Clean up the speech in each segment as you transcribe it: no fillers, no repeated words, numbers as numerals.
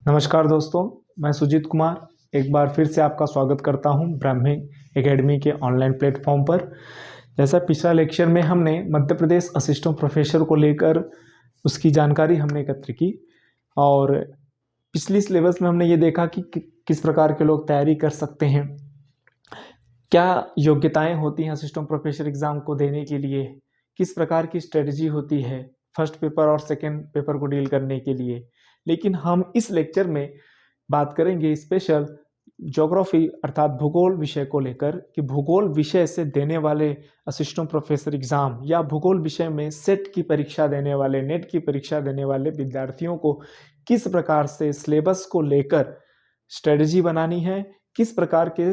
नमस्कार दोस्तों, मैं सुजीत कुमार एक बार फिर से आपका स्वागत करता हूं ब्राह्मी एकेडमी के ऑनलाइन प्लेटफॉर्म पर। जैसा पिछला लेक्चर में हमने मध्य प्रदेश असिस्टेंट प्रोफेसर को लेकर उसकी जानकारी हमने एकत्र की और पिछली सिलेबस में हमने ये देखा कि किस प्रकार के लोग तैयारी कर सकते हैं, क्या योग्यताएं होती हैं असिस्टेंट प्रोफेसर एग्ज़ाम को देने के लिए, किस प्रकार की स्ट्रेटजी होती है फर्स्ट पेपर और सेकेंड पेपर को डील करने के लिए। लेकिन हम इस लेक्चर में बात करेंगे स्पेशल ज्योग्राफी अर्थात भूगोल विषय को लेकर कि भूगोल विषय से देने वाले असिस्टेंट प्रोफेसर एग्ज़ाम या भूगोल विषय में सेट की परीक्षा देने वाले, नेट की परीक्षा देने वाले विद्यार्थियों को किस प्रकार से सिलेबस को लेकर स्ट्रेटजी बनानी है, किस प्रकार के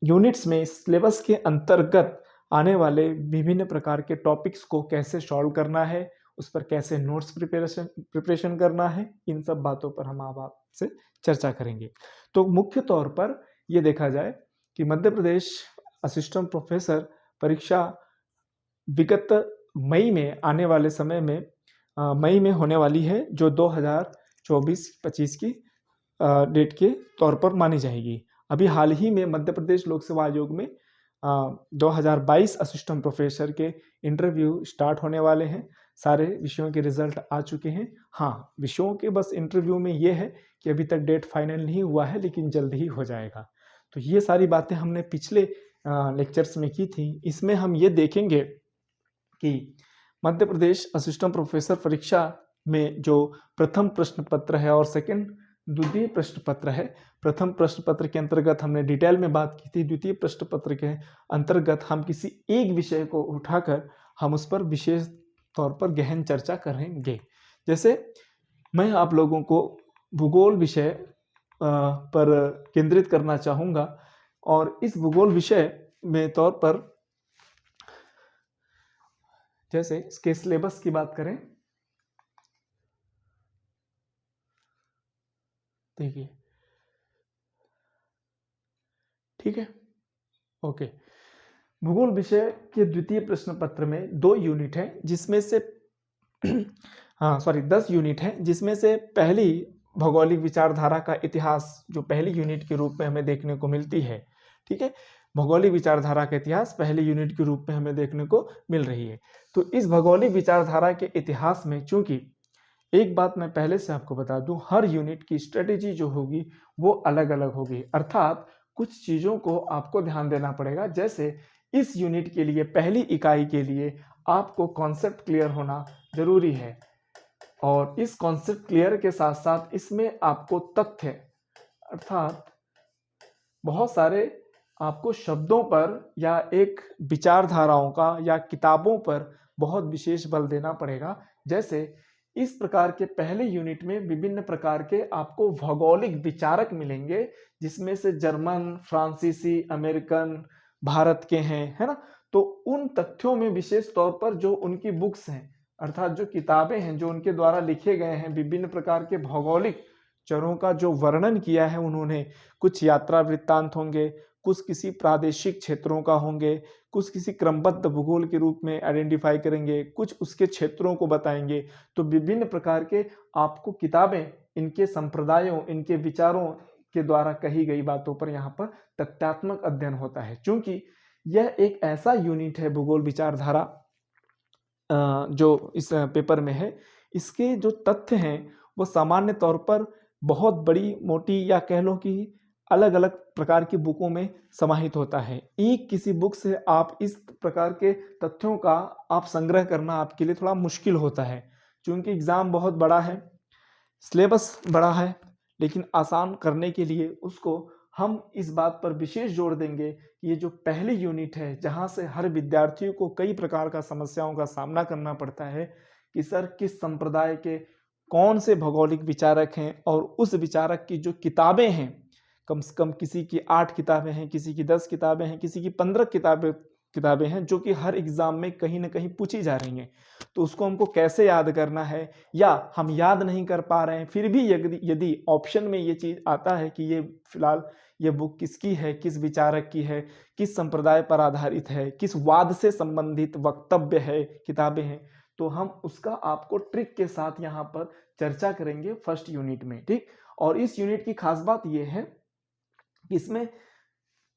यूनिट्स में सिलेबस के अंतर्गत आने वाले विभिन्न प्रकार के टॉपिक्स को कैसे सॉल्व करना है, उस पर कैसे नोट्स प्रिपरेशन करना है, इन सब बातों पर हम आपसे चर्चा करेंगे। तो मुख्य तौर पर ये देखा जाए कि मध्य प्रदेश असिस्टेंट प्रोफेसर परीक्षा विगत मई में आने वाले समय में मई में होने वाली है, जो 2024-25 की डेट के तौर पर मानी जाएगी। अभी हाल ही में मध्य प्रदेश लोक सेवा आयोग में 2022 असिस्टेंट प्रोफेसर के इंटरव्यू स्टार्ट होने वाले हैं। सारे विषयों के रिजल्ट आ चुके हैं। हाँ, विषयों के बस इंटरव्यू में ये है कि अभी तक डेट फाइनल नहीं हुआ है, लेकिन जल्द ही हो जाएगा। तो ये सारी बातें हमने पिछले लेक्चर्स में की थी। इसमें हम ये देखेंगे कि मध्य प्रदेश असिस्टेंट प्रोफेसर परीक्षा में जो प्रथम प्रश्न पत्र है और द्वितीय प्रश्न पत्र है। प्रथम प्रश्न पत्र के अंतर्गत हमने डिटेल में बात की थी। द्वितीय प्रश्न पत्र के अंतर्गत हम किसी एक विषय को उठाकर हम उस पर विशेष तौर पर गहन चर्चा करेंगे। जैसे मैं आप लोगों को भूगोल विषय पर केंद्रित करना चाहूँगा और इस भूगोल विषय में तौर पर जैसे इसके सिलेबस की बात करें, देखिए, ठीक है, ओके। भूगोल विषय के द्वितीय प्रश्न पत्र में 2 यूनिट है, जिसमें से 10 यूनिट है, जिसमें से पहली भौगोलिक विचारधारा का इतिहास जो पहली यूनिट के रूप में हमें देखने को मिलती है। ठीक है, भौगोलिक विचारधारा का इतिहास पहले यूनिट के रूप में हमें देखने को मिल रही है। तो इस भौगोलिक विचारधारा के इतिहास में, चूंकि एक बात मैं पहले से आपको बता दूं, हर यूनिट की स्ट्रेटेजी जो होगी वो अलग अलग होगी, अर्थात कुछ चीज़ों को आपको ध्यान देना पड़ेगा। जैसे इस यूनिट के लिए, पहली इकाई के लिए आपको कॉन्सेप्ट क्लियर होना जरूरी है और इस कॉन्सेप्ट क्लियर के साथ साथ इसमें आपको तथ्य अर्थात बहुत सारे आपको शब्दों पर या एक विचारधाराओं का या किताबों पर बहुत विशेष बल देना पड़ेगा। जैसे इस प्रकार के पहले यूनिट में विभिन्न प्रकार के आपको भौगोलिक विचारक मिलेंगे, जिसमें से जर्मन, फ्रांसीसी, अमेरिकन, भारत के हैं, है ना। तो उन तथ्यों में विशेष तौर पर जो उनकी बुक्स हैं अर्थात जो किताबें हैं जो उनके द्वारा लिखे गए हैं, विभिन्न प्रकार के भौगोलिक चरों का जो वर्णन किया है उन्होंने, कुछ यात्रा वृत्तांत होंगे, कुछ किसी प्रादेशिक क्षेत्रों का होंगे, कुछ किसी क्रमबद्ध भूगोल के रूप में आइडेंटिफाई करेंगे, कुछ उसके क्षेत्रों को बताएंगे। तो विभिन्न प्रकार के आपको किताबें इनके संप्रदायों, इनके विचारों के द्वारा कही गई बातों पर यहाँ पर तथ्यात्मक अध्ययन होता है। क्योंकि यह एक ऐसा यूनिट है भूगोल विचारधारा जो इस पेपर में है, इसके जो तथ्य हैं वो सामान्य तौर पर बहुत बड़ी मोटी या कह लो कि अलग अलग प्रकार की बुकों में समाहित होता है। एक किसी बुक से आप इस प्रकार के तथ्यों का आप संग्रह करना आपके लिए थोड़ा मुश्किल होता है, क्योंकि एग्ज़ाम बहुत बड़ा है, सिलेबस बड़ा है, लेकिन आसान करने के लिए उसको हम इस बात पर विशेष जोर देंगे कि ये जो पहली यूनिट है, जहाँ से हर विद्यार्थियों को कई प्रकार का समस्याओं का सामना करना पड़ता है कि सर किस संप्रदाय के कौन से भौगोलिक विचारक हैं, और उस विचारक की जो किताबें हैं, कम से कम किसी की 8 किताबें हैं, किसी की 10 किताबें हैं, किसी की 15 किताबें हैं, जो कि हर एग्जाम में कहीं ना कहीं पूछी जा रही हैं। तो उसको हमको कैसे याद करना है, या हम याद नहीं कर पा रहे हैं, फिर भी यदि ऑप्शन में ये चीज़ आता है कि ये फिलहाल ये बुक किसकी है, किस विचारक की है, किस संप्रदाय पर आधारित है, किस वाद से संबंधित वक्तव्य है, किताबें हैं, तो हम उसका आपको ट्रिक के साथ यहाँ पर चर्चा करेंगे फर्स्ट यूनिट में। ठीक, और इस यूनिट की खास बात यह है कि इसमें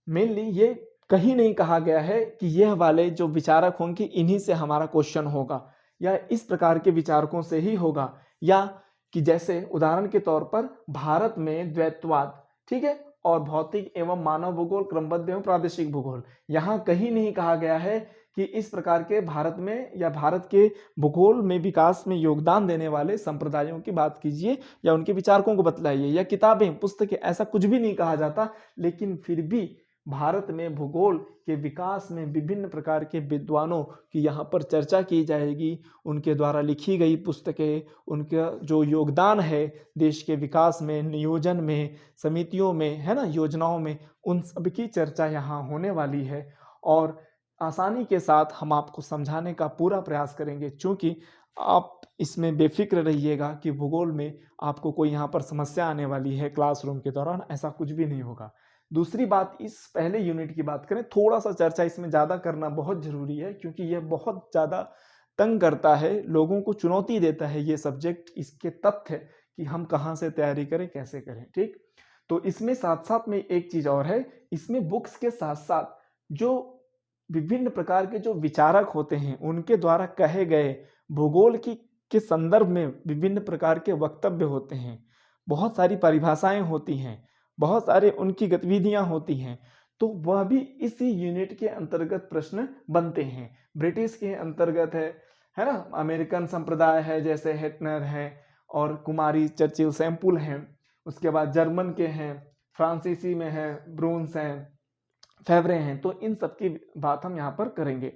मेनली ये कहीं नहीं कहा गया है कि यह वाले जो विचारक होंगे इन्हीं से हमारा क्वेश्चन होगा या इस प्रकार के विचारकों से ही होगा, या कि जैसे उदाहरण के तौर पर भारत में द्वैतवाद, ठीक है, और भौतिक एवं मानव भूगोल, क्रमबद्ध एवं प्रादेशिक भूगोल, यहाँ कहीं नहीं कहा गया है कि इस प्रकार के भारत में या भारत के भूगोल में विकास में योगदान देने वाले संप्रदायों की बात कीजिए या उनके विचारकों को बतलाइए या किताबें पुस्तकें, ऐसा कुछ भी नहीं कहा जाता। लेकिन फिर भी भारत में भूगोल के विकास में विभिन्न प्रकार के विद्वानों की यहाँ पर चर्चा की जाएगी, उनके द्वारा लिखी गई पुस्तकें, उनका जो योगदान है देश के विकास में, नियोजन में, समितियों में, है ना, योजनाओं में, उन सब की चर्चा यहाँ होने वाली है। और आसानी के साथ हम आपको समझाने का पूरा प्रयास करेंगे, क्योंकि आप इसमें बेफिक्र रहिएगा कि भूगोल में आपको कोई यहाँ पर समस्या आने वाली है क्लासरूम के दौरान, ऐसा कुछ भी नहीं होगा। दूसरी बात, इस पहले यूनिट की बात करें, थोड़ा सा चर्चा इसमें ज़्यादा करना बहुत ज़रूरी है, क्योंकि यह बहुत ज़्यादा तंग करता है, लोगों को चुनौती देता है ये सब्जेक्ट, इसके तथ्य कि हम कहाँ से तैयारी करें, कैसे करें, ठीक। तो इसमें साथ साथ में एक चीज़ और है, इसमें बुक्स के साथ साथ जो विभिन्न प्रकार के जो विचारक होते हैं उनके द्वारा कहे गए भूगोल के संदर्भ में विभिन्न प्रकार के वक्तव्य होते हैं, बहुत सारी परिभाषाएं होती हैं, बहुत सारे उनकी गतिविधियां होती हैं, तो वह भी इसी यूनिट के अंतर्गत प्रश्न बनते हैं। ब्रिटिश के अंतर्गत है ना, अमेरिकन संप्रदाय है जैसे हेटनर है और कुमारी चर्चिल सैंपुल हैं, उसके बाद जर्मन के हैं, फ्रांसीसी में है ब्रून्स हैं, फेवरे हैं, तो इन सब की बात हम यहाँ पर करेंगे।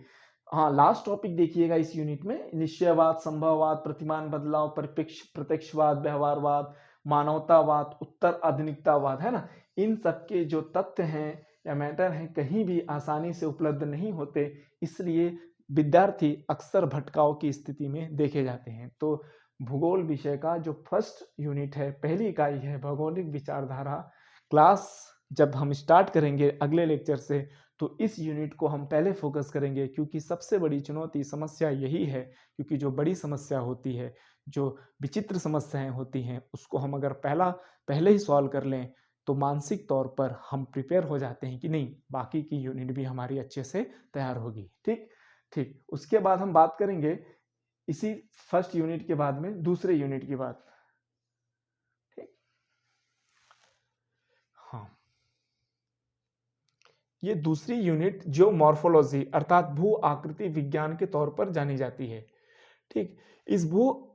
हाँ, लास्ट टॉपिक देखिएगा इस यूनिट में, निश्चयवाद, संभववाद, प्रतिमान बदलाव, प्रत्यक्षवाद, व्यवहारवाद, मानवतावाद, उत्तर आधुनिकतावाद, है ना, इन सब के जो तथ्य हैं या मैटर हैं कहीं भी आसानी से उपलब्ध नहीं होते, इसलिए विद्यार्थी अक्सर भटकाव की स्थिति में देखे जाते हैं। तो भूगोल विषय का जो फर्स्ट यूनिट है, पहली इकाई है भौगोलिक विचारधारा, क्लास जब हम स्टार्ट करेंगे अगले लेक्चर से, तो इस यूनिट को हम पहले फोकस करेंगे, क्योंकि सबसे बड़ी चुनौती समस्या यही है, क्योंकि जो बड़ी समस्या होती है, जो विचित्र समस्याएं होती हैं, उसको हम अगर पहले ही सॉल्व कर लें तो मानसिक तौर पर हम प्रिपेयर हो जाते हैं कि नहीं, बाकी की यूनिट भी हमारी अच्छे से तैयार होगी, ठीक ठीक। उसके बाद हम बात करेंगे इसी फर्स्ट यूनिट के बाद में दूसरे यूनिट की बात, ठीक। हाँ, ये दूसरी यूनिट जो मॉर्फोलॉजी अर्थात भू आकृति विज्ञान के तौर पर जानी जाती है, ठीक। इस भू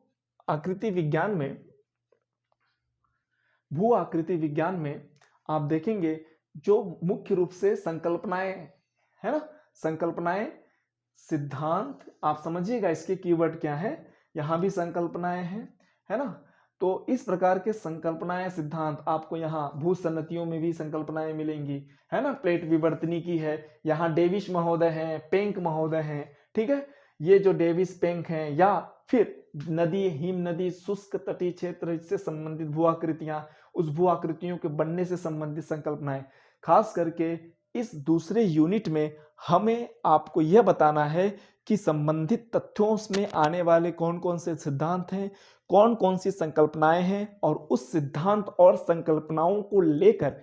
आकृति विज्ञान में आप देखेंगे जो मुख्य रूप से संकल्पनाएं है ना, संकल्पनाएं, सिद्धांत, आप समझिएगा इसके कीवर्ड क्या है, यहां भी संकल्पनाएं हैं, है ना। तो इस प्रकार के संकल्पनाएं, सिद्धांत आपको यहाँ भू सन्नतियों में भी संकल्पनाएं मिलेंगी, है ना, प्लेट विवर्तनी की है, यहाँ डेविस महोदय हैं, पेंक महोदय हैं, ठीक है। ये जो डेविस, पेंक हैं, या फिर नदी, हिम नदी, शुष्क तटीय क्षेत्र से संबंधित भू आकृतियां, उस भू आकृतियों के बनने से संबंधित संकल्पनाएं। खास करके इस दूसरे यूनिट में हमें आपको यह बताना है कि संबंधित तथ्यों में आने वाले कौन कौन से सिद्धांत हैं, कौन कौन सी संकल्पनाएं हैं, और उस सिद्धांत और संकल्पनाओं को लेकर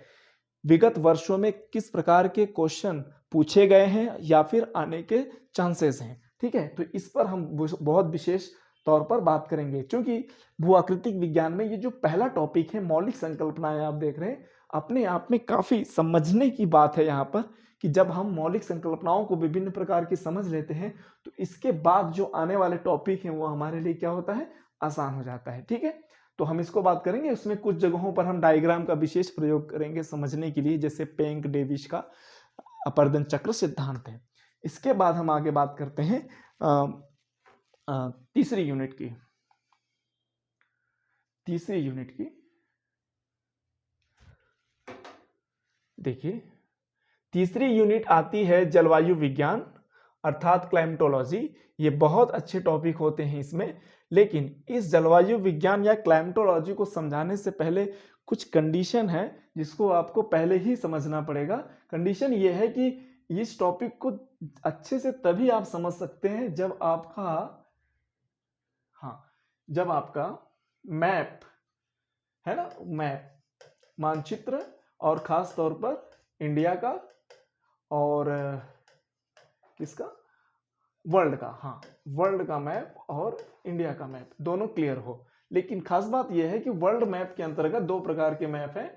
विगत वर्षों में किस प्रकार के क्वेश्चन पूछे गए हैं या फिर आने के चांसेस हैं, ठीक है। तो इस पर हम बहुत विशेष तौर पर बात करेंगे, क्योंकि भूआकृतिक विज्ञान में ये जो पहला टॉपिक है मौलिक संकल्पनाएं, आप देख रहे हैं, अपने आप में काफी समझने की बात है यहाँ पर, कि जब हम मौलिक संकल्पनाओं को विभिन्न प्रकार की समझ लेते हैं तो इसके बाद जो आने वाले टॉपिक हैं वो हमारे लिए क्या होता है, आसान हो जाता है, ठीक है। तो हम इसको बात करेंगे, उसमें कुछ जगहों पर हम डायग्राम का विशेष प्रयोग करेंगे समझने के लिए, जैसे पेंक, डेविस का अपर्दन चक्र सिद्धांत है। इसके बाद हम आगे बात करते हैं तीसरी यूनिट की। देखिए, तीसरी यूनिट आती है जलवायु विज्ञान अर्थात क्लाइमेटोलॉजी। ये बहुत अच्छे टॉपिक होते हैं इसमें, लेकिन इस जलवायु विज्ञान या क्लाइमेटोलॉजी को समझाने से पहले कुछ कंडीशन है जिसको आपको पहले ही समझना पड़ेगा। कंडीशन ये है कि इस टॉपिक को अच्छे से तभी आप समझ सकते हैं जब आपका मैप है ना, मैप, मानचित्र, और खास तौर पर इंडिया का और किसका, वर्ल्ड का, हाँ वर्ल्ड का मैप और इंडिया का मैप दोनों क्लियर हो। लेकिन खास बात यह है कि वर्ल्ड मैप के अंतर्गत दो प्रकार के मैप हैं,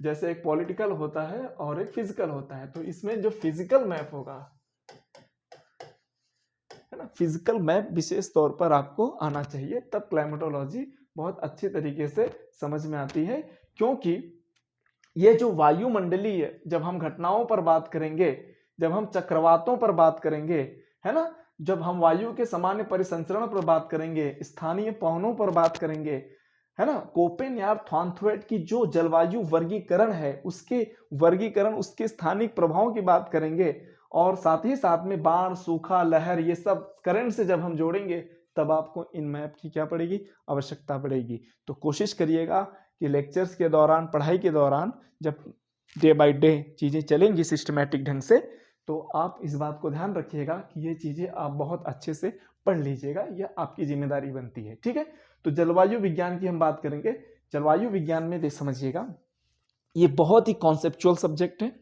जैसे एक पॉलिटिकल होता है और एक फिजिकल होता है। तो इसमें जो फिजिकल मैप होगा, है ना, फिजिकल मैप विशेष तौर पर आपको आना चाहिए, तब क्लाइमेटोलॉजी बहुत अच्छे तरीके से समझ में आती है। क्योंकि ये जो वायुमंडलीय, जब हम घटनाओं पर बात करेंगे, जब हम चक्रवातों पर बात करेंगे, है ना, जब हम वायु के सामान्य परिसंचरण पर बात करेंगे, स्थानीय पवनों पर बात करेंगे, है ना, कोपेन-यार-थॉर्नथ्वेट की जो जलवायु वर्गीकरण है, उसके वर्गीकरण, उसके स्थानिक प्रभावों की बात करेंगे, और साथ ही साथ में बाढ़, सूखा, लहर, ये सब करंट से जब हम जोड़ेंगे, तब आपको इन मैप की क्या पड़ेगी, आवश्यकता पड़ेगी। तो कोशिश करिएगा कि लेक्चर्स के दौरान, पढ़ाई के दौरान, जब डे बाय डे चीज़ें चलेंगी सिस्टमैटिक ढंग से, तो आप इस बात को ध्यान रखिएगा कि ये चीज़ें आप बहुत अच्छे से पढ़ लीजिएगा, यह आपकी जिम्मेदारी बनती है। ठीक है, तो जलवायु विज्ञान की हम बात करेंगे। जलवायु विज्ञान में देख समझिएगा, ये बहुत ही कॉन्सेप्चुअल सब्जेक्ट है,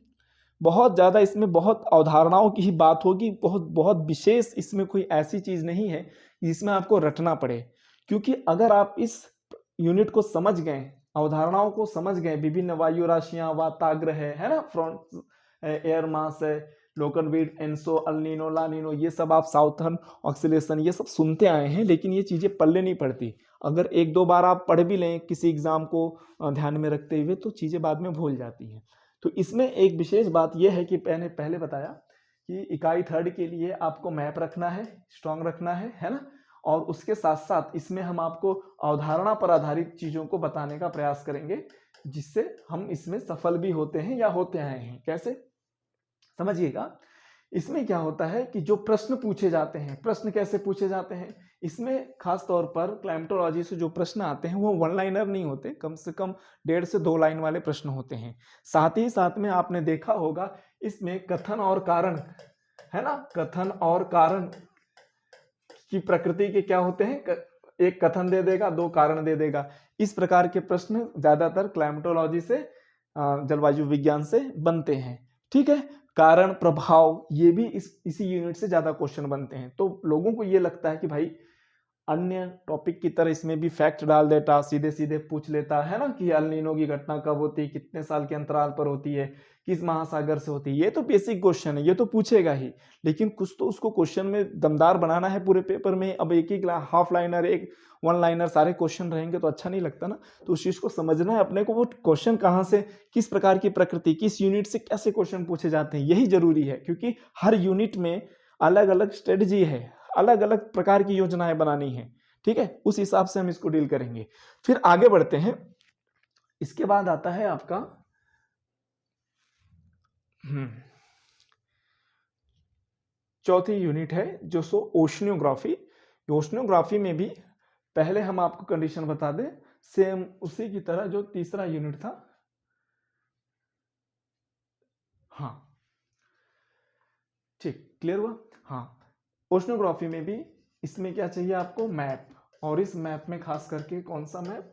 बहुत ज़्यादा इसमें बहुत अवधारणाओं की ही बात होगी, बहुत बहुत विशेष इसमें कोई ऐसी चीज़ नहीं है जिसमें आपको रटना पड़े। क्योंकि अगर आप इस यूनिट को समझ गए, अवधारणाओं को समझ गए, विभिन्न वायु राशियां, वाताग्र है ना, फ्रंट एयर मास है, लोकल विंड, एनसो, अल्नीनो, लानीनो, ये सब आप साउथर्न ऑक्सीलेशन ये सब सुनते आए हैं, लेकिन ये चीज़ें पल्ले नहीं पड़ती। अगर एक दो बार आप पढ़ भी लें किसी एग्जाम को ध्यान में रखते हुए, तो चीज़ें बाद में भूल जाती हैं। तो इसमें एक विशेष बात यह है कि मैंने पहले बताया कि इकाई थर्ड के लिए आपको मैप रखना है, स्ट्रॉन्ग रखना है ना, और उसके साथ साथ इसमें हम आपको अवधारणा पर आधारित चीज़ों को बताने का प्रयास करेंगे, जिससे हम इसमें सफल भी होते हैं या होते आए हैं। कैसे, समझिएगा। इसमें क्या होता है कि जो प्रश्न पूछे जाते हैं, प्रश्न कैसे पूछे जाते हैं, इसमें खास तौर पर क्लाइमेटोलॉजी से जो प्रश्न आते हैं वो वन लाइनर नहीं होते, कम से कम 1.5 से 2 लाइन वाले प्रश्न होते हैं। साथ ही साथ में आपने देखा होगा इसमें कथन और कारण, है ना, कथन और कारण की प्रकृति के क्या होते हैं, एक कथन दे देगा, 2 कारण दे देगा। इस प्रकार के प्रश्न ज्यादातर क्लाइमेटोलॉजी से, जलवायु विज्ञान से बनते हैं। ठीक है, कारण प्रभाव ये भी इसी यूनिट से ज्यादा क्वेश्चन बनते हैं। तो लोगों को ये लगता है कि भाई अन्य टॉपिक की तरह इसमें भी फैक्ट डाल देता, सीधे सीधे पूछ लेता है ना, कि अल नीनो की घटना कब होती है, कितने साल के अंतराल पर होती है, किस महासागर से होती है, ये तो बेसिक क्वेश्चन है, ये तो पूछेगा ही। लेकिन कुछ तो उसको क्वेश्चन में दमदार बनाना है पूरे पेपर में। अब एक एक हाफ लाइनर, एक वन लाइनर सारे क्वेश्चन रहेंगे तो अच्छा नहीं लगता ना। तो उस चीज को समझना है अपने को, वो क्वेश्चन कहाँ से, किस प्रकार की प्रकृति, किस यूनिट से कैसे क्वेश्चन पूछे जाते हैं, यही जरूरी है। क्योंकि हर यूनिट में अलग अलग स्ट्रेटजी है, अलग अलग प्रकार की योजनाएं बनानी है। ठीक है, उस हिसाब से हम इसको डील करेंगे। फिर आगे बढ़ते हैं। इसके बाद आता है आपका चौथी यूनिट है जो सो ओशनियोग्राफी। ओशनियोग्राफी में भी पहले हम आपको कंडीशन बता दें, सेम उसी की तरह जो तीसरा यूनिट था। हाँ ठीक, क्लियर हुआ। हाँ, ओशनियोग्राफी में भी इसमें क्या चाहिए आपको, मैप। और इस मैप में खास करके कौन सा मैप,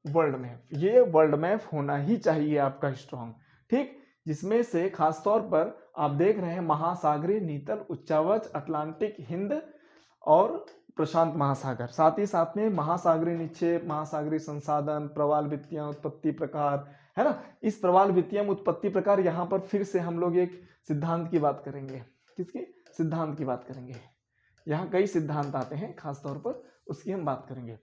वर्ल्ड मैप। ये वर्ल्ड मैप होना ही चाहिए आपका स्ट्रॉन्ग। ठीक, जिसमें से खास तौर पर आप देख रहे हैं महासागरीय, नीतल, उच्चावच, अटलांटिक, हिंद और प्रशांत महासागर। साथ ही साथ में महासागरीय निक्षेप, महासागरीय संसाधन, प्रवाल वित्तीय उत्पत्ति प्रकार, है ना। इस प्रवाल वित्तीय उत्पत्ति प्रकार, यहाँ पर फिर से हम लोग एक सिद्धांत की बात करेंगे। किसकी, सिद्धांत की बात करेंगे। यहाँ कई सिद्धांत आते हैं, खास तौर पर उसकी हम बात करेंगे।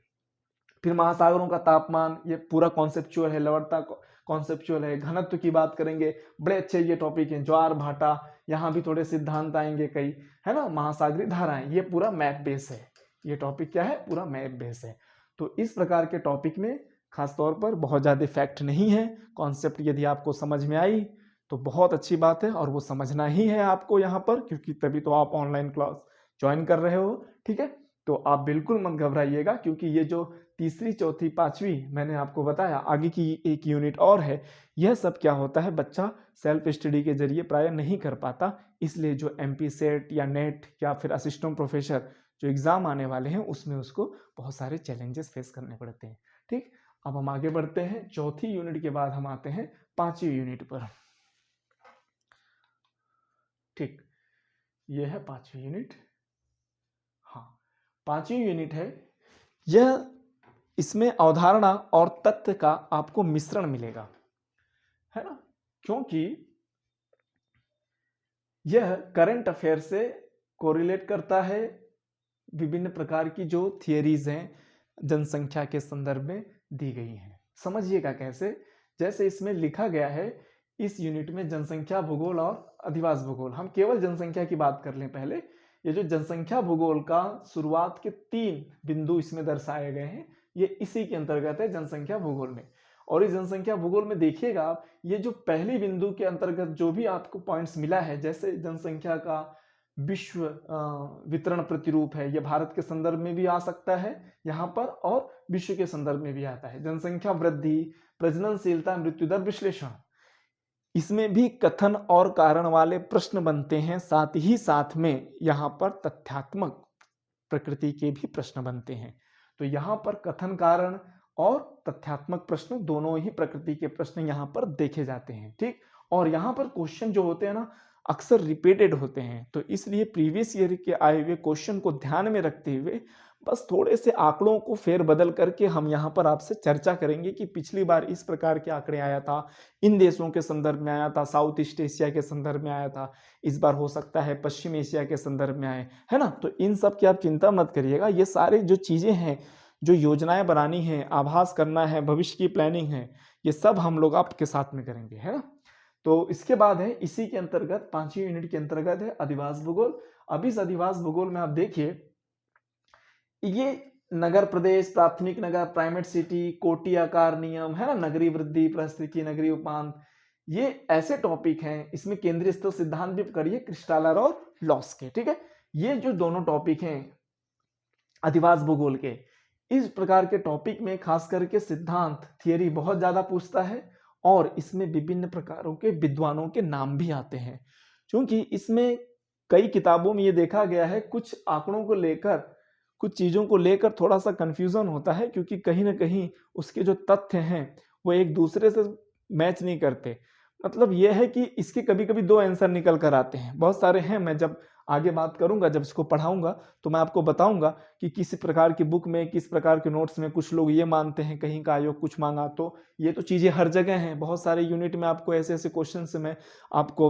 फिर महासागरों का तापमान, ये पूरा कॉन्सेप्चुअल है, लवणता कॉन्सेप्चुअल है। घनत्व की बात करेंगे, बड़े अच्छे ये टॉपिक हैं। ज्वार भाटा, यहाँ भी थोड़े सिद्धांत आएंगे कई, है ना। महासागरीय धाराएं, ये पूरा मैप बेस है। ये टॉपिक क्या है, पूरा मैप बेस है। तो इस प्रकार के टॉपिक में खास तौर पर बहुत ज्यादा फैक्ट नहीं है। कॉन्सेप्ट यदि आपको समझ में आई तो बहुत अच्छी बात है, और वो समझना ही है आपको यहाँ पर, क्योंकि तभी तो आप ऑनलाइन क्लास ज्वाइन कर रहे हो। ठीक है, तो आप बिल्कुल मत घबराइएगा, क्योंकि ये जो तीसरी, चौथी, पांचवी मैंने आपको बताया, आगे की एक यूनिट और है। यह सब क्या होता है, बच्चा सेल्फ स्टडी के जरिए प्राय नहीं कर पाता। इसलिए जो MP सेट या नेट या फिर असिस्टेंट प्रोफेसर जो एग्जाम आने वाले हैं, उसमें उसको बहुत सारे चैलेंजेस फेस करने पड़ते हैं। ठीक, अब हम आगे बढ़ते हैं, चौथी यूनिट के बाद हम आते हैं पांचवी यूनिट पर। ठीक, यह है पांचवी यूनिट। हाँ, पांचवी यूनिट है यह, इसमें अवधारणा और तथ्य का आपको मिश्रण मिलेगा, है ना, क्योंकि यह करंट अफेयर से कोरिलेट करता है। विभिन्न प्रकार की जो थियरीज हैं जनसंख्या के संदर्भ में दी गई हैं। समझिएगा कैसे, जैसे इसमें लिखा गया है इस यूनिट में जनसंख्या भूगोल और अधिवास भूगोल। हम केवल जनसंख्या की बात कर लें पहले। ये जो जनसंख्या भूगोल का शुरुआत के 3 बिंदु इसमें दर्शाए गए हैं, ये इसी के अंतर्गत है जनसंख्या भूगोल में। और इस जनसंख्या भूगोल में देखिएगा आप, ये जो पहली बिंदु के अंतर्गत जो भी आपको पॉइंट्स मिला है, जैसे जनसंख्या का विश्व वितरण प्रतिरूप है, यह भारत के संदर्भ में भी आ सकता है यहाँ पर और विश्व के संदर्भ में भी आता है। जनसंख्या वृद्धि, प्रजननशीलता, मृत्यु दर विश्लेषण, इसमें भी कथन और कारण वाले प्रश्न बनते हैं। साथ ही साथ में यहाँ पर तथ्यात्मक प्रकृति के भी प्रश्न बनते हैं। तो यहाँ पर कथन कारण और तथ्यात्मक प्रश्न दोनों ही प्रकृति के प्रश्न यहाँ पर देखे जाते हैं। ठीक, और यहाँ पर क्वेश्चन जो होते हैं ना, अक्सर रिपीटेड होते हैं। तो इसलिए प्रीवियस ईयर के आए हुए क्वेश्चन को ध्यान में रखते हुए बस थोड़े से आंकड़ों को फेरबदल करके हम यहाँ पर आपसे चर्चा करेंगे कि पिछली बार इस प्रकार के आंकड़े आया था, इन देशों के संदर्भ में आया था, साउथ ईस्ट एशिया के संदर्भ में आया था, इस बार हो सकता है पश्चिम एशिया के संदर्भ में आए, है ना। तो इन सब की आप चिंता मत करिएगा। ये सारे जो चीजें हैं, जो योजनाएं बनानी है, आभास करना है, भविष्य की प्लानिंग है, ये सब हम लोग आपके साथ में करेंगे, है ना। तो इसके बाद है, इसी के अंतर्गत पांचवी यूनिट के अंतर्गत है अधिवास भूगोल। अब इस अधिवास भूगोल में आप देखिए, ये नगर प्रदेश, प्राथमिक नगर, प्राइमेट सिटी, कोटि आकार नियम, है ना, नगरीय वृद्धि, परिस्थिति, नगरीय उपांत, ये ऐसे टॉपिक हैं। इसमें केंद्रीय स्तर सिद्धांत भी करिए, क्रिस्टालर और लॉस के। ठीक है, ये जो दोनों टॉपिक हैं अधिवास भूगोल के, इस प्रकार के टॉपिक में खास करके सिद्धांत थियरी बहुत ज्यादा पूछता है और इसमें विभिन्न प्रकारों के विद्वानों के नाम भी आते हैं। क्योंकि इसमें कई किताबों में ये देखा गया है, कुछ आंकड़ों को लेकर, कुछ चीजों को लेकर थोड़ा सा कंफ्यूजन होता है, क्योंकि कहीं ना कहीं उसके जो तथ्य हैं वो एक दूसरे से मैच नहीं करते। मतलब यह है कि इसके कभी कभी 2 आंसर निकल कर आते हैं, बहुत सारे हैं। मैं जब आगे बात करूंगा, जब इसको पढ़ाऊंगा, तो मैं आपको बताऊंगा कि किस प्रकार की बुक में, किस प्रकार के नोट्स में कुछ लोग ये मानते हैं, कहीं का आयोग कुछ मांगा। तो ये तो चीजें हर जगह हैं। बहुत सारे यूनिट में आपको ऐसे ऐसे क्वेश्चन से मैं आपको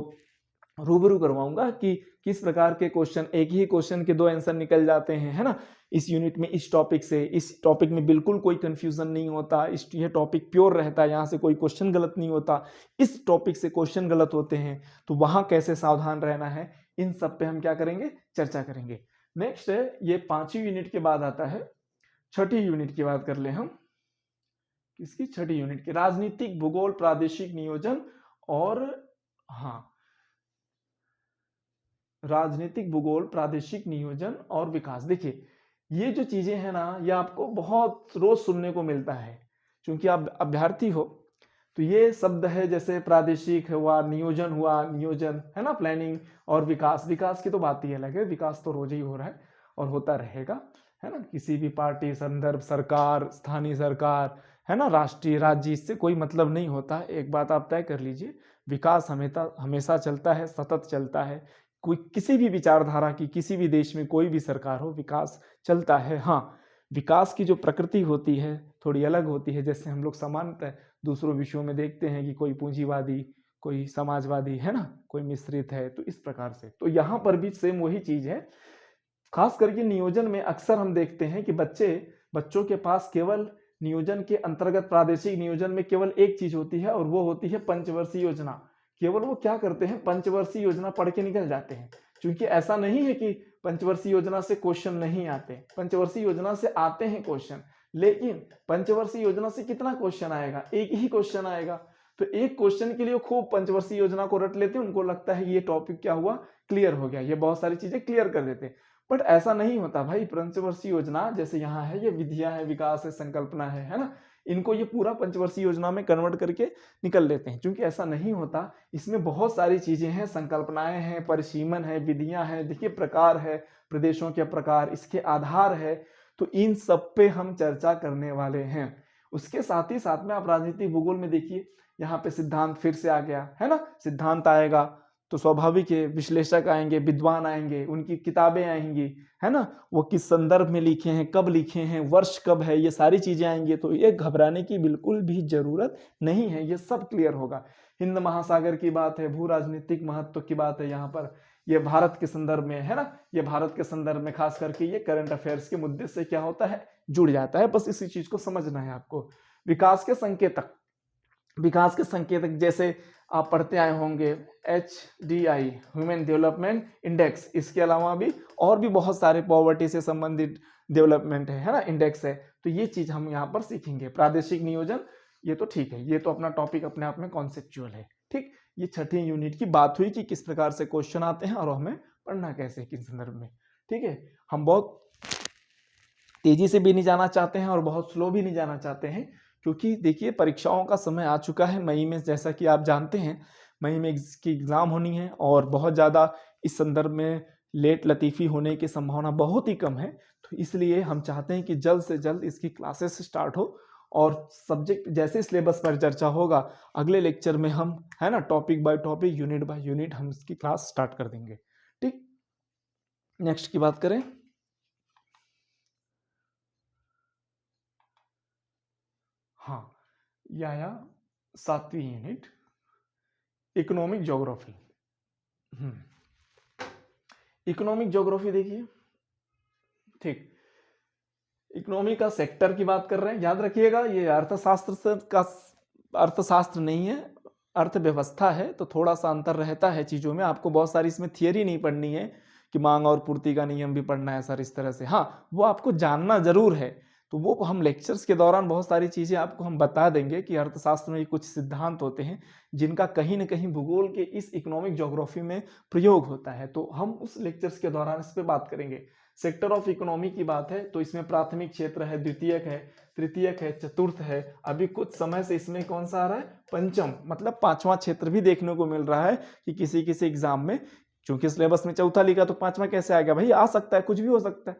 रूबरू करवाऊंगा कि किस प्रकार के क्वेश्चन, एक ही क्वेश्चन के 2 आंसर निकल जाते हैं, है ना। इस यूनिट में इस टॉपिक से, इस टॉपिक में बिल्कुल कोई कंफ्यूजन नहीं होता, ये टॉपिक प्योर रहता है, यहाँ से कोई क्वेश्चन गलत नहीं होता। इस टॉपिक से क्वेश्चन गलत होते हैं, तो वहां कैसे सावधान रहना है, इन सब पे हम क्या करेंगे, चर्चा करेंगे। नेक्स्ट है, ये 5वीं यूनिट के बाद आता है, छठी यूनिट की बात कर ले हम। किसकी? छठी यूनिट की, राजनीतिक भूगोल, प्रादेशिक नियोजन और, हाँ, राजनीतिक भूगोल, प्रादेशिक नियोजन और विकास। देखिए, ये जो चीजें हैं ना, ये आपको बहुत रोज सुनने को मिलता है, क्योंकि आप अभ्यर्थी हो। तो ये शब्द है, जैसे प्रादेशिक हुआ, नियोजन हुआ, नियोजन, है ना, प्लानिंग, और विकास। विकास की तो बात ही अलग है, विकास तो रोज ही हो रहा है और होता रहेगा, है ना। किसी भी पार्टी, संदर्भ, सरकार, स्थानीय सरकार, है ना, राष्ट्रीय, राज्य, इससे कोई मतलब नहीं होता। एक बात आप तय कर लीजिए, विकास हमेशा चलता है, सतत चलता है। कोई किसी भी विचारधारा की, किसी भी देश में कोई भी सरकार हो, विकास चलता है। हाँ, विकास की जो प्रकृति होती है थोड़ी अलग होती है। जैसे हम लोग सामान्यतः दूसरों विषयों में देखते हैं कि कोई पूंजीवादी, कोई समाजवादी, है ना, कोई मिश्रित है, तो इस प्रकार से। तो यहाँ पर भी सेम वही चीज है। खास करके नियोजन में अक्सर हम देखते हैं कि बच्चों के पास केवल नियोजन के अंतर्गत, प्रादेशिक नियोजन में केवल एक चीज होती है, और वो होती है पंचवर्षीय योजना। केवल वो क्या करते हैं, पंचवर्षीय योजना पढ़ के निकल जाते हैं। क्योंकि ऐसा नहीं है कि पंचवर्षीय योजना से क्वेश्चन नहीं आते, पंचवर्षीय योजना से आते हैं क्वेश्चन, लेकिन पंचवर्षीय योजना से कितना क्वेश्चन आएगा, एक ही क्वेश्चन आएगा। तो एक क्वेश्चन के लिए खूब पंचवर्षीय योजना को रट लेते हैं, उनको लगता है ये टॉपिक क्या हुआ, क्लियर हो गया, ये बहुत सारी चीजें क्लियर कर देते हैं। बट ऐसा नहीं होता भाई। पंचवर्षीय योजना जैसे यहाँ है, ये विधियां है, विकास है, संकल्पना है ना, इनको ये पूरा पंचवर्षीय योजना में कन्वर्ट करके निकल लेते हैं। क्योंकि ऐसा नहीं होता, इसमें बहुत सारी चीजें हैं, संकल्पनाएं हैं, परिसीमन है, विधियां हैं, देखिए प्रकार है, प्रदेशों के प्रकार, इसके आधार है। तो इन सब पे हम चर्चा करने वाले हैं। उसके साथ ही साथ में आप राजनीतिक भूगोल में देखिए, यहाँ पे सिद्धांत फिर से आ गया है ना, सिद्धांत आएगा तो स्वाभाविक है विश्लेषक आएंगे, विद्वान आएंगे, उनकी किताबें आएंगी, है ना, वो किस संदर्भ में लिखे हैं, कब लिखे हैं, वर्ष कब है, ये सारी चीजें आएंगी। तो ये घबराने की बिल्कुल भी जरूरत नहीं है, ये सब क्लियर होगा। हिंद महासागर की बात है, भू राजनीतिक महत्व की बात है, यहाँ पर ये भारत के संदर्भ में है ना, ये भारत के संदर्भ में खास करके ये करंट अफेयर्स के मुद्दे से क्या होता है, जुड़ जाता है। बस इसी चीज को समझना है आपको। विकास के संकेतक, विकास के संकेतक जैसे आप पढ़ते आए होंगे HDI, ह्यूमन डेवलपमेंट इंडेक्स, इसके अलावा भी और भी बहुत सारे पॉवर्टी से संबंधित डेवलपमेंट है ना, इंडेक्स है। तो ये चीज हम यहाँ पर सीखेंगे। प्रादेशिक नियोजन, ये तो ठीक है, ये तो अपना टॉपिक अपने आप में कॉन्सेप्चुअल है। ठीक, ये छठी यूनिट की बात हुई कि किस प्रकार से क्वेश्चन आते हैं और हमें पढ़ना कैसे है, किस संदर्भ में। ठीक है, हम बहुत तेजी से भी नहीं जाना चाहते हैं और बहुत स्लो भी नहीं जाना चाहते हैं, क्योंकि देखिए परीक्षाओं का समय आ चुका है। मई में, जैसा कि आप जानते हैं, मई में इसकी एग्जाम होनी है और बहुत ज़्यादा इस संदर्भ में लेट लतीफ़ी होने की संभावना बहुत ही कम है। तो इसलिए हम चाहते हैं कि जल्द से जल्द इसकी क्लासेस स्टार्ट हो और सब्जेक्ट जैसे सिलेबस पर चर्चा होगा, अगले लेक्चर में हम, है ना, topic by topic, unit by unit हम इसकी क्लास स्टार्ट कर देंगे। ठीक, नेक्स्ट की बात करें। हाँ, यह आया 7वीं unit, economic geography. Economic geography देखिए, ठीक, इकोनॉमी का सेक्टर की बात कर रहे हैं। याद रखिएगा ये अर्थशास्त्र का अर्थशास्त्र नहीं है, अर्थव्यवस्था है, तो थोड़ा सा अंतर रहता है चीजों में। आपको बहुत सारी इसमें थियरी नहीं पढ़नी है कि मांग और पूर्ति का नियम भी पढ़ना है सर इस तरह से। हाँ, वो आपको जानना जरूर है, तो वो हम लेक्चर्स के दौरान बहुत सारी चीजें आपको हम बता देंगे कि अर्थशास्त्र में कुछ सिद्धांत होते हैं जिनका कहीं ना कहीं भूगोल के इस इकोनॉमिक ज्योग्राफी में प्रयोग होता है। तो हम उस लेक्चर्स के दौरान इस पर बात करेंगे। सेक्टर ऑफ इकोनॉमी की बात है तो इसमें प्राथमिक क्षेत्र है, द्वितीयक है, तृतीयक है, चतुर्थ है। अभी कुछ समय से इसमें कौन सा आ रहा है, पंचम, मतलब पांचवा क्षेत्र भी देखने को मिल रहा है कि किसी किसी एग्जाम में, चूंकि सिलेबस में चौथा लिखा तो पांचवा कैसे आ गया भाई, आ सकता है, कुछ भी हो सकता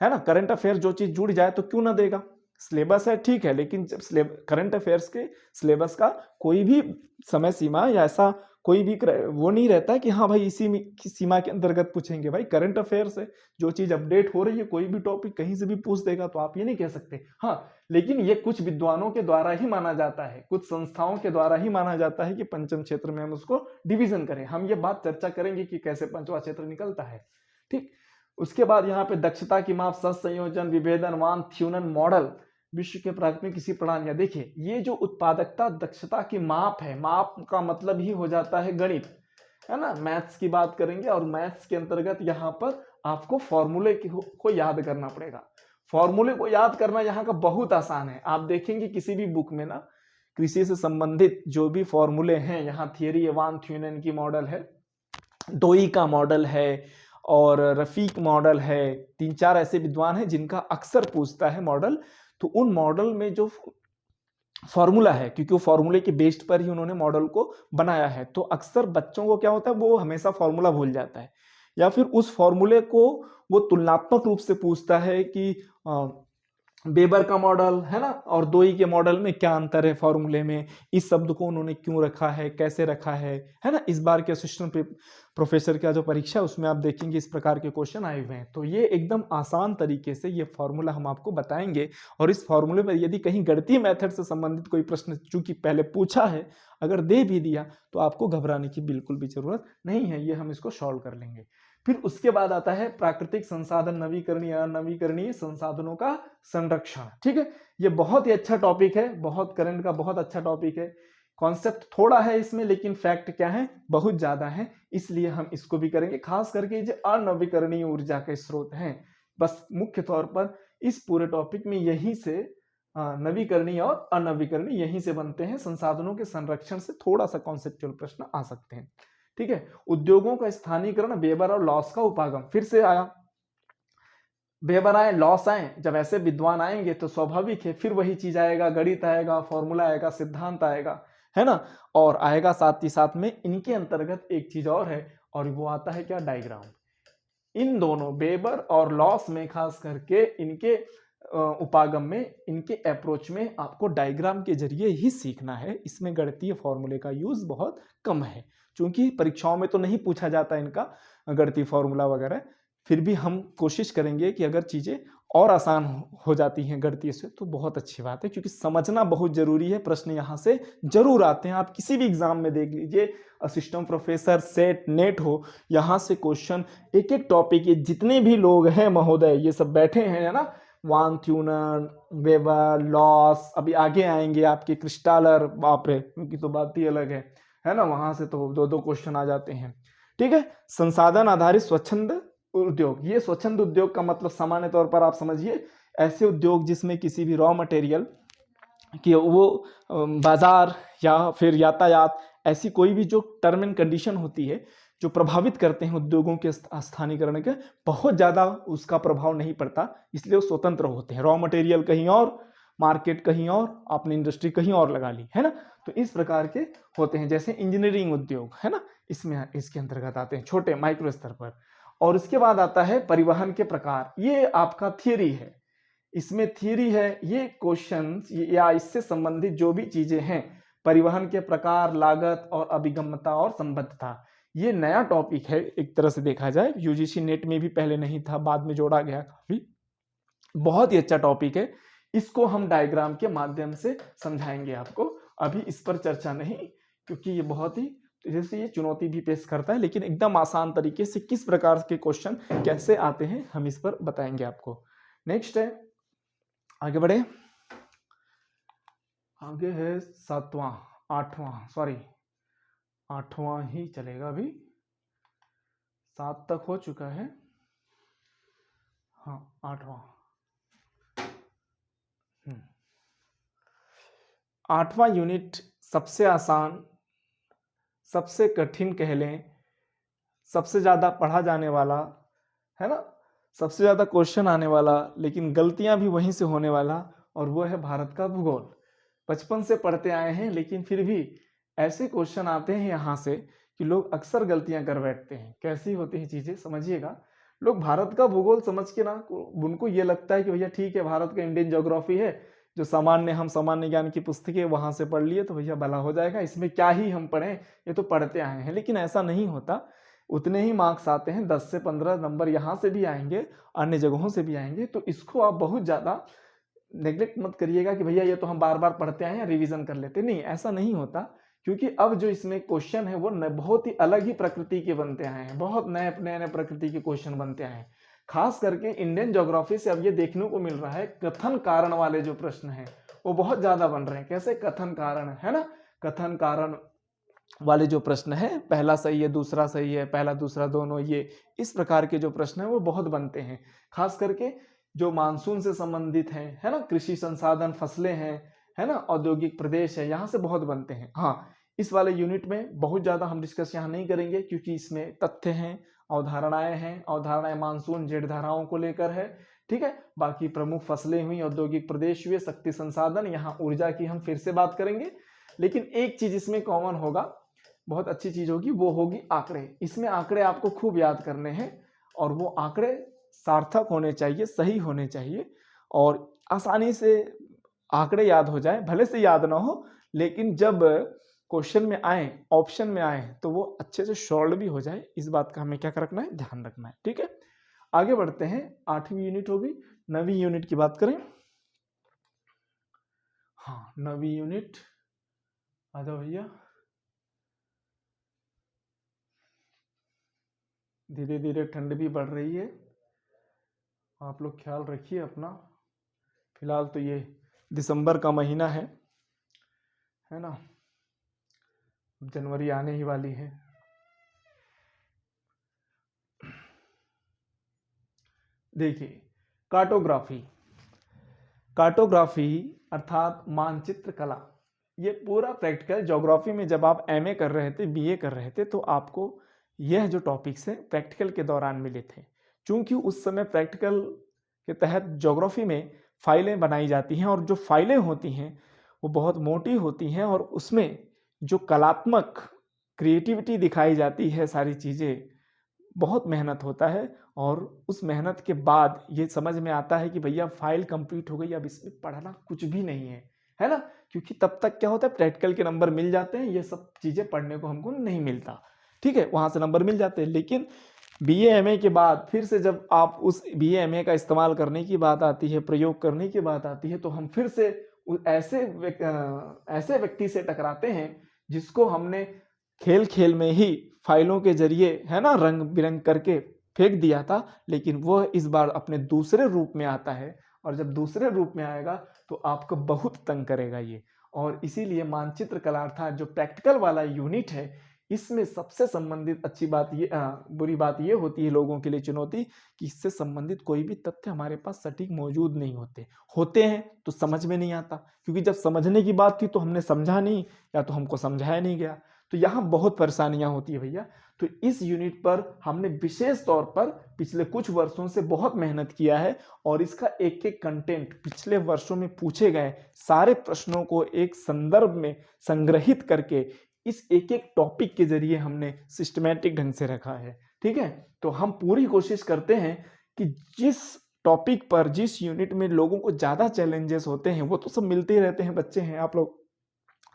है ना। करंट अफेयर जो चीज जुड़ जाए तो क्यों ना देगा, सिलेबस है ठीक है, लेकिन जब करंट अफेयर्स के सिलेबस का कोई भी समय सीमा या ऐसा कोई भी वो नहीं रहता है कि हाँ भाई इसी सीमा के अंतर्गत पूछेंगे। भाई करंट अफेयर्स है, जो चीज अपडेट हो रही है, कोई भी टॉपिक कहीं से भी पूछ देगा, तो आप ये नहीं कह सकते। हाँ, लेकिन ये कुछ विद्वानों के द्वारा ही माना जाता है, कुछ संस्थाओं के द्वारा ही माना जाता है कि पंचम क्षेत्र में हम उसको डिवीजन करें। हम ये बात चर्चा करेंगे कि कैसे पंचवा क्षेत्र निकलता है। ठीक, उसके बाद यहाँ पे दक्षता की माप, संयोजन, विभेदन, वान थ्यूनन मॉडल, विश्व के प्राथमिक किसी प्रणाली। देखिए ये जो उत्पादकता दक्षता की माप है, माप का मतलब ही हो जाता है गणित, है ना, मैथ्स की बात करेंगे। और मैथ्स के अंतर्गत यहाँ पर आपको फॉर्मूले को याद करना पड़ेगा। फॉर्मूले को याद करना यहाँ का बहुत आसान है। आप देखेंगे किसी भी बुक में ना, कृषि से संबंधित जो भी फॉर्मूले हैं, यहाँ थियरी है, वान थ्यूनन की मॉडल है, डोई का मॉडल है और रफीक मॉडल है। 3-4 ऐसे विद्वान हैं जिनका अक्सर पूछता है मॉडल। तो उन मॉडल में जो फॉर्मूला है, क्योंकि वो फॉर्मूले के बेस्ड पर ही उन्होंने मॉडल को बनाया है, तो अक्सर बच्चों को क्या होता है, वो हमेशा फॉर्मूला भूल जाता है, या फिर उस फॉर्मूले को वो तुलनात्मक रूप से पूछता है कि वेबर का मॉडल है ना और डोई के मॉडल में क्या अंतर है, फॉर्मूले में इस शब्द को उन्होंने क्यों रखा है, कैसे रखा है ना। इस बार के असिस्टेंट प्रोफेसर का जो परीक्षा है उसमें आप देखेंगे इस प्रकार के क्वेश्चन आए हुए हैं। तो ये एकदम आसान तरीके से ये फॉर्मूला हम आपको बताएंगे, और इस फॉर्मूले पर यदि कहीं गणितीय मेथड से संबंधित कोई प्रश्न चूंकि पहले पूछा है, अगर दे भी दिया तो आपको घबराने की बिल्कुल भी जरूरत नहीं है, ये हम इसको सॉल्व कर लेंगे। फिर उसके बाद आता है प्राकृतिक संसाधन, नवीकरणीय अनवीकरणीय संसाधनों का संरक्षण। ठीक है, ये बहुत ही अच्छा टॉपिक है, बहुत करंट का बहुत अच्छा टॉपिक है। कॉन्सेप्ट थोड़ा है इसमें, लेकिन फैक्ट क्या है, बहुत ज्यादा है, इसलिए हम इसको भी करेंगे। खास करके जो अनवीकरणीय ऊर्जा के स्रोत हैं, बस मुख्य तौर पर इस पूरे टॉपिक में यहीं से नवीकरणीय और अनवीकरणीय यहीं से बनते हैं। संसाधनों के संरक्षण से थोड़ा सा कॉन्सेप्चुअल प्रश्न आ सकते हैं। ठीक है, उद्योगों का स्थानीयकरण, वेबर और लॉस का उपागम, फिर से आया, वेबर आए, लॉस आए। जब ऐसे विद्वान आएंगे तो स्वाभाविक है फिर वही चीज आएगा, गणित आएगा, फॉर्मूला आएगा, सिद्धांत आएगा, है ना, और आएगा साथ ही साथ में इनके अंतर्गत एक चीज और है, और वो आता है क्या, डायग्राम। इन दोनों वेबर और लॉस में खास करके इनके उपागम में, इनके अप्रोच में आपको डायग्राम के जरिए ही सीखना है। इसमें गणितीय फॉर्मूले का यूज बहुत कम है, क्योंकि परीक्षाओं में तो नहीं पूछा जाता इनका गणितीय फॉर्मूला वगैरह। फिर भी हम कोशिश करेंगे कि अगर चीज़ें और आसान हो जाती हैं गणितीय से तो बहुत अच्छी बात है, क्योंकि समझना बहुत जरूरी है। प्रश्न यहाँ से जरूर आते हैं, आप किसी भी एग्जाम में देख लीजिए, असिस्टेंट प्रोफेसर, सेट, नेट हो, यहाँ से क्वेश्चन एक एक टॉपिक, ये जितने भी लोग हैं महोदय, ये सब बैठे हैं, है ना, वान थ्यूनर, वेबर, लॉस, अभी आगे आएंगे आपके क्रिस्टालर, बाप रे, उनकी तो बात ही अलग है ना, वहां से तो दो दो क्वेश्चन आ जाते हैं। ठीक है, संसाधन आधारित स्वच्छंद उद्योग, ये स्वच्छंद उद्योग का मतलब सामान्य तौर पर आप समझिए ऐसे उद्योग जिसमें किसी भी रॉ मटेरियल कि वो बाजार या फिर यातायात, ऐसी कोई भी जो टर्म एंड कंडीशन होती है जो प्रभावित करते हैं उद्योगों के स्थानीयकरण के, बहुत ज़्यादा उसका प्रभाव नहीं पड़ता, इसलिए वो स्वतंत्र होते हैं। रॉ मटेरियल कहीं और, मार्केट कहीं और, आपने इंडस्ट्री कहीं और लगा ली, है ना, तो इस प्रकार के होते हैं। जैसे इंजीनियरिंग उद्योग, है ना, इसमें इसके अंतर्गत आते हैं छोटे माइक्रो स्तर पर। और उसके बाद आता है परिवहन के प्रकार, ये आपका थियरी है, इसमें थियरी है, ये क्वेश्चन या इससे संबंधित जो भी चीजें हैं, परिवहन के प्रकार, लागत और अभिगम्यता और संबद्धता, ये नया टॉपिक है एक तरह से देखा जाए, यूजीसी नेट में भी पहले नहीं था, बाद में जोड़ा गया, काफी बहुत ही अच्छा टॉपिक है। इसको हम डायग्राम के माध्यम से समझाएंगे आपको, अभी इस पर चर्चा नहीं, क्योंकि ये बहुत ही जैसे ये चुनौती भी पेश करता है, लेकिन एकदम आसान तरीके से किस प्रकार के क्वेश्चन कैसे आते हैं हम इस पर बताएंगे आपको। नेक्स्ट है, आगे बढ़े, आगे है आठवां ही चलेगा, अभी 7 तक हो चुका है, हाँ 8वां यूनिट सबसे आसान, सबसे कठिन कह लें, सबसे ज्यादा पढ़ा जाने वाला, है ना, सबसे ज्यादा क्वेश्चन आने वाला, लेकिन गलतियां भी वहीं से होने वाला, और वो है भारत का भूगोल। बचपन से पढ़ते आए हैं, लेकिन फिर भी ऐसे क्वेश्चन आते हैं यहाँ से कि लोग अक्सर गलतियां कर बैठते हैं। कैसी होती हैं चीजें समझिएगा, लोग भारत का भूगोल समझ के ना, उनको ये लगता है कि भैया ठीक है, भारत का इंडियन ज्योग्राफी है, जो हम सामान्य ज्ञान की पुस्तकें वहां से पढ़ लिए तो भैया भला हो जाएगा, इसमें क्या ही हम पढ़ें, ये तो पढ़ते आए हैं। लेकिन ऐसा नहीं होता, उतने ही मार्क्स आते हैं, 10 से 15 नंबर यहाँ से भी आएंगे, अन्य जगहों से भी आएंगे, तो इसको आप बहुत ज्यादा नेग्लेक्ट मत करिएगा कि भैया ये तो हम बार बार पढ़ते आए हैं, रिवीजन कर लेते, नहीं, ऐसा नहीं होता, क्योंकि अब जो इसमें क्वेश्चन है वो बहुत ही अलग ही प्रकृति के बनते आए हैं, बहुत नए नए प्रकृति के क्वेश्चन बनते आए हैं। खास करके इंडियन ज्योग्राफी से अब ये देखने को मिल रहा है, कथन कारण वाले जो प्रश्न हैं वो बहुत ज्यादा बन रहे हैं। कैसे कथन कारण, है ना, कथन कारण वाले जो प्रश्न है, पहला सही है दूसरा सही है, पहला दूसरा दोनों, ये इस प्रकार के जो प्रश्न है वो बहुत बनते हैं। खास करके जो मानसून से संबंधित हैं, है ना, कृषि संसाधन, फसलें हैं, है ना, औद्योगिक प्रदेश है, यहाँ से बहुत बनते हैं। हाँ, इस वाले यूनिट में बहुत ज्यादा हम डिस्कस यहाँ नहीं करेंगे, क्योंकि इसमें तथ्य हैं, अवधारणाएं मानसून जेड धाराओं को लेकर है, ठीक है। बाकी प्रमुख फसलें हुई, औद्योगिक प्रदेश हुए, शक्ति संसाधन, यहाँ ऊर्जा की हम फिर से बात करेंगे। लेकिन एक चीज इसमें कॉमन होगा, बहुत अच्छी चीज होगी, वो होगी आंकड़े। इसमें आंकड़े आपको खूब याद करने हैं, और वो आंकड़े सार्थक होने चाहिए, सही होने चाहिए, और आसानी से आंकड़े याद हो जाए, भले से याद ना हो, लेकिन जब क्वेश्चन में आए, ऑप्शन में आए, तो वो अच्छे से सॉल्व भी हो जाए। इस बात का हमें क्या रखना है, ध्यान रखना है, ठीक है। आगे बढ़ते हैं, 8वीं यूनिट होगी। 9वीं यूनिट की बात करें, हाँ 9वीं यूनिट, आ जाओ भैया, धीरे धीरे ठंड भी बढ़ रही है, आप लोग ख्याल रखिए अपना। फिलहाल तो ये दिसंबर का महीना है ना, जनवरी आने ही वाली है। देखिए, कार्टोग्राफी अर्थात मानचित्र कला, ये पूरा प्रैक्टिकल ज्योग्राफी में जब आप एमए कर रहे थे, बीए कर रहे थे, तो आपको यह जो टॉपिक्स है प्रैक्टिकल के दौरान मिले थे। क्योंकि उस समय प्रैक्टिकल के तहत ज्योग्राफी में फाइलें बनाई जाती हैं, और जो फाइलें होती हैं वो बहुत मोटी होती हैं, और उसमें जो कलात्मक क्रिएटिविटी दिखाई जाती है, सारी चीज़ें बहुत मेहनत होता है और उस मेहनत के बाद ये समझ में आता है कि भैया फाइल कंप्लीट हो गई, अब इसमें पढ़ना कुछ भी नहीं है ना। क्योंकि तब तक क्या होता है, प्रैक्टिकल के नंबर मिल जाते हैं, ये सब चीज़ें पढ़ने को हमको नहीं मिलता, ठीक है, वहाँ से नंबर मिल जाते हैं। लेकिन BA MA के बाद फिर से जब आप उस BA MA का इस्तेमाल करने की बात आती है, प्रयोग करने की बात आती है, तो हम फिर से ऐसे व्यक्ति से टकराते हैं जिसको हमने खेल खेल में ही फाइलों के जरिए, है ना, रंग बिरंग करके फेंक दिया था, लेकिन वह इस बार अपने दूसरे रूप में आता है। और जब दूसरे रूप में आएगा तो आपको बहुत तंग करेगा ये। और इसीलिए मानचित्र कला अर्थात जो प्रैक्टिकल वाला यूनिट है, इसमें सबसे संबंधित बुरी बात ये होती है लोगों के लिए चुनौती, कि इससे संबंधित कोई भी तथ्य हमारे पास सटीक मौजूद नहीं होते हैं तो समझ में नहीं आता, क्योंकि जब समझने की बात थी तो हमने समझा नहीं, या तो हमको समझाया नहीं गया, तो यहाँ बहुत परेशानियां होती है भैया। तो इस यूनिट पर हमने विशेष तौर पर पिछले कुछ वर्षों से बहुत मेहनत किया है, और इसका एक एक कंटेंट पिछले वर्षों में पूछे गए सारे प्रश्नों को एक संदर्भ में संग्रहित करके इस एक एक टॉपिक के जरिए हमने सिस्टमैटिक ढंग से रखा है, ठीक है। तो हम पूरी कोशिश करते हैं कि जिस टॉपिक पर, जिस यूनिट में लोगों को ज्यादा चैलेंजेस होते हैं, वो तो सब मिलते ही रहते हैं, बच्चे हैं आप लोग,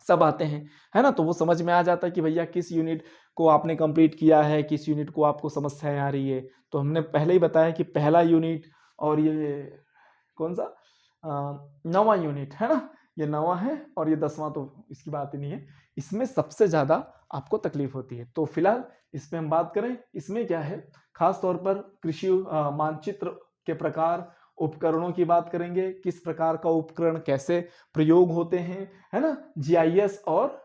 सब आते हैं, है ना, तो वो समझ में आ जाता है कि भैया किस यूनिट को आपने कंप्लीट किया है, किस यूनिट को आपको समस्याएं आ रही है। तो हमने पहले ही बताया कि पहला यूनिट और ये कौन सा 9वां यूनिट है ना, ये 9वां है, और ये 10वां तो इसकी बात ही नहीं है, इसमें सबसे ज्यादा आपको तकलीफ होती है। तो फिलहाल इसमें हम बात करें, इसमें क्या है, खास तौर पर कृषि मानचित्र के प्रकार, उपकरणों की बात करेंगे, किस प्रकार का उपकरण कैसे प्रयोग होते हैं, है ना, GIS और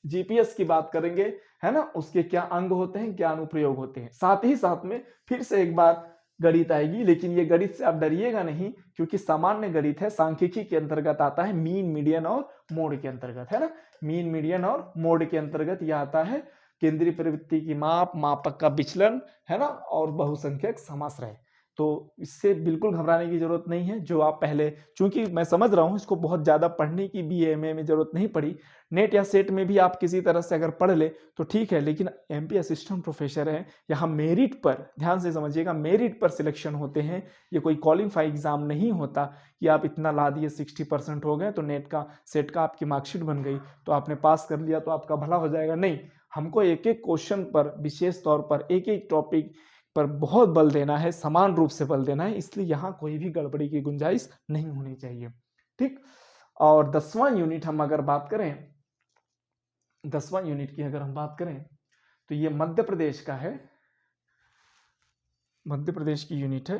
GPS की बात करेंगे, है ना, उसके क्या अंग होते हैं, क्या अनुप्रयोग होते हैं। साथ ही साथ में फिर से एक बार गणित आएगी, लेकिन ये गणित से आप डरिएगा नहीं, क्योंकि सामान्य गणित है, सांख्यिकी के अंतर्गत आता है, मीन मीडियन और मोड के अंतर्गत, है ना, मीन मीडियन और मोड के अंतर्गत यह आता है। केंद्रीय प्रवृत्ति की माप, मापक का विचलन, है ना, और बहुसंख्यक समाश्रय। तो इससे बिल्कुल घबराने की जरूरत नहीं है। जो आप पहले, चूंकि मैं समझ रहा हूँ इसको बहुत ज्यादा पढ़ने की BA MA में जरूरत नहीं पड़ी, नेट या सेट में भी आप किसी तरह से अगर पढ़ ले तो ठीक है, लेकिन MP असिस्टेंट प्रोफेसर है, यहाँ मेरिट पर, ध्यान से समझिएगा, मेरिट पर सिलेक्शन होते हैं। ये कोई क्वालिफाई एग्जाम नहीं होता कि आप इतना ला दिए, 60% हो गए तो नेट का सेट का आपकी मार्कशीट बन गई, तो आपने पास कर लिया तो आपका भला हो जाएगा। नहीं, हमको एक एक क्वेश्चन पर, विशेष तौर पर एक एक टॉपिक पर बहुत बल देना है, समान रूप से बल देना है, इसलिए यहाँ कोई भी गड़बड़ी की गुंजाइश नहीं होनी चाहिए, ठीक। और 10वां यूनिट हम अगर बात करें, 10वां यूनिट की अगर हम बात करें तो ये मध्य प्रदेश का है, मध्य प्रदेश की यूनिट है,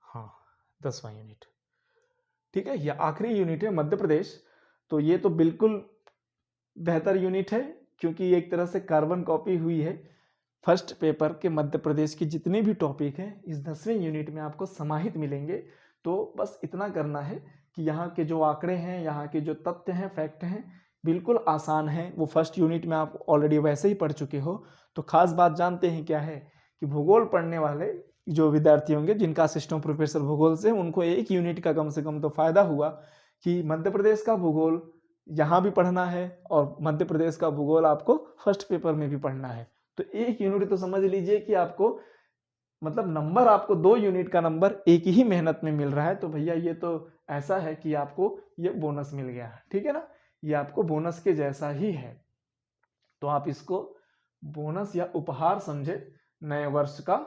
हाँ 10वां यूनिट, ठीक है, ये आखिरी यूनिट है मध्य प्रदेश। तो ये तो बिल्कुल बेहतर यूनिट है, क्योंकि एक तरह से कार्बन कॉपी हुई है फर्स्ट पेपर के मध्य प्रदेश की जितने भी टॉपिक हैं, इस 10वें यूनिट में आपको समाहित मिलेंगे। तो बस इतना करना है कि यहाँ के जो आंकड़े हैं, यहाँ के जो तथ्य हैं, फैक्ट हैं, बिल्कुल आसान है। वो फर्स्ट यूनिट में आप ऑलरेडी वैसे ही पढ़ चुके हो। तो खास बात जानते हैं क्या है, कि भूगोल पढ़ने वाले जो विद्यार्थी होंगे, जिनका असिस्टेंट प्रोफेसर भूगोल से, उनको एक यूनिट का कम से कम तो फायदा हुआ कि मध्य प्रदेश का भूगोल यहाँ भी पढ़ना है, और मध्य प्रदेश का भूगोल आपको फर्स्ट पेपर में भी पढ़ना है। तो एक यूनिट तो समझ लीजिए कि आपको, मतलब नंबर आपको 2 यूनिट का नंबर एक ही मेहनत में मिल रहा है। तो भैया ये तो ऐसा है कि आपको ये बोनस मिल गया, ठीक है ना, ये आपको बोनस के जैसा ही है। तो आप इसको बोनस या उपहार समझे नए वर्ष का,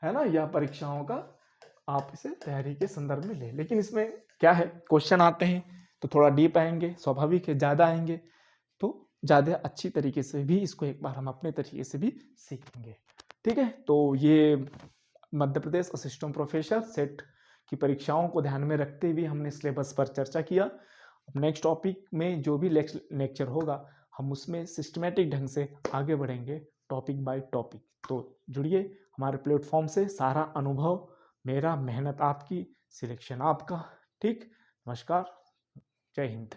है ना, या परीक्षाओं का, आप इसे तैयारी के संदर्भ में ले। लेकिन इसमें क्या है, क्वेश्चन आते हैं तो थोड़ा डीप आएंगे, स्वाभाविक है, ज्यादा आएंगे, तो ज़्यादा अच्छी तरीके से भी इसको एक बार हम अपने तरीके से भी सीखेंगे, ठीक है। तो ये Madhya Pradesh assistant professor set की परीक्षाओं को ध्यान में रखते हुए हमने सिलेबस पर चर्चा किया। अब नेक्स्ट टॉपिक में जो भी लेक्चर होगा, हम उसमें सिस्टमेटिक ढंग से आगे बढ़ेंगे, टॉपिक बाय टॉपिक। तो जुड़िए हमारे प्लेटफॉर्म से, सारा अनुभव मेरा, मेहनत आपकी, सिलेक्शन आपका, ठीक। नमस्कार, जय हिंद।